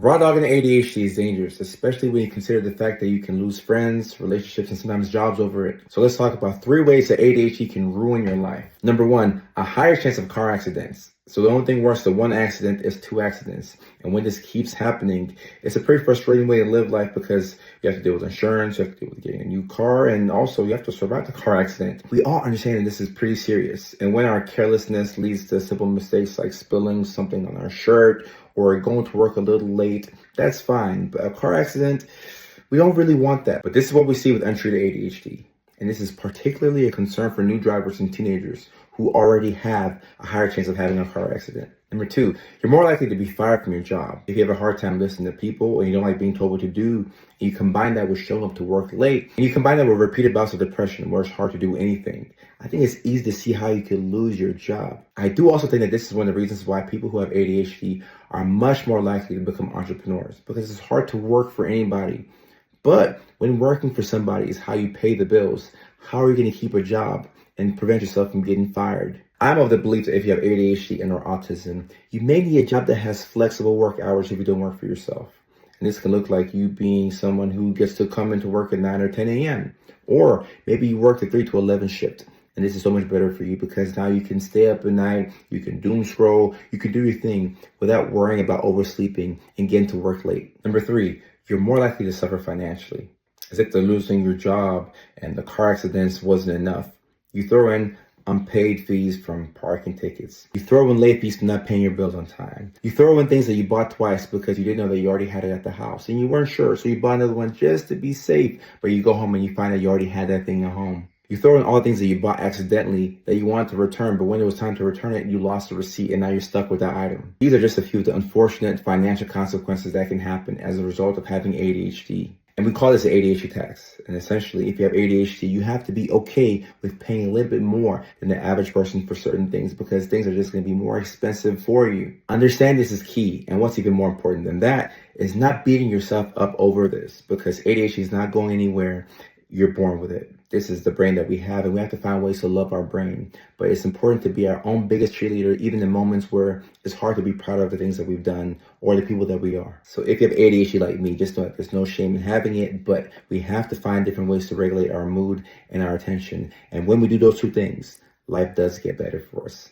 Raw dogging ADHD is dangerous, especially when you consider the fact that you can lose friends, relationships, and sometimes jobs over it. So let's talk about 3 ways that ADHD can ruin your life. Number 1, a higher chance of car accidents. So the only thing worse than one accident is 2 accidents. And when this keeps happening, it's a pretty frustrating way to live life because you have to deal with insurance, you have to deal with getting a new car, and also you have to survive the car accident. We all understand that this is pretty serious. And when our carelessness leads to simple mistakes like spilling something on our shirt or going to work a little late, that's fine. But a car accident, we don't really want that. But this is what we see with untreated ADHD. And this is particularly a concern for new drivers and teenagers who already have a higher chance of having a car accident. Number 2, you're more likely to be fired from your job. If you have a hard time listening to people and you don't like being told what to do, and you combine that with showing up to work late, and you combine that with repeated bouts of depression where it's hard to do anything, I think it's easy to see how you could lose your job. I do also think that this is one of the reasons why people who have ADHD are much more likely to become entrepreneurs, because it's hard to work for anybody. But when working for somebody is how you pay the bills, how are you going to keep a job and prevent yourself from getting fired? I'm of the belief that if you have ADHD and or autism, you may need a job that has flexible work hours if you don't work for yourself. And this can look like you being someone who gets to come into work at 9 or 10 a.m. Or maybe you work the 3 to 11 shift. And this is so much better for you because now you can stay up at night, you can doom scroll, you can do your thing without worrying about oversleeping and getting to work late. Number 3, you're more likely to suffer financially. As if the losing your job and the car accidents wasn't enough. You throw in unpaid fees from parking tickets. You throw in late fees for not paying your bills on time. You throw in things that you bought twice because you didn't know that you already had it at the house and you weren't sure, so you bought another one just to be safe, but you go home and you find that you already had that thing at home. You throw in all the things that you bought accidentally that you wanted to return, but when it was time to return it, you lost the receipt and now you're stuck with that item. These are just a few of the unfortunate financial consequences that can happen as a result of having ADHD. And we call this the ADHD tax. And essentially, if you have ADHD, you have to be okay with paying a little bit more than the average person for certain things because things are just going to be more expensive for you. Understand this is key. And what's even more important than that is not beating yourself up over this because ADHD is not going anywhere. You're born with it. This is the brain that we have, and we have to find ways to love our brain. But it's important to be our own biggest cheerleader, even in moments where it's hard to be proud of the things that we've done or the people that we are. So if you have ADHD like me, just know that there's no shame in having it, but we have to find different ways to regulate our mood and our attention. And when we do those 2 things, life does get better for us.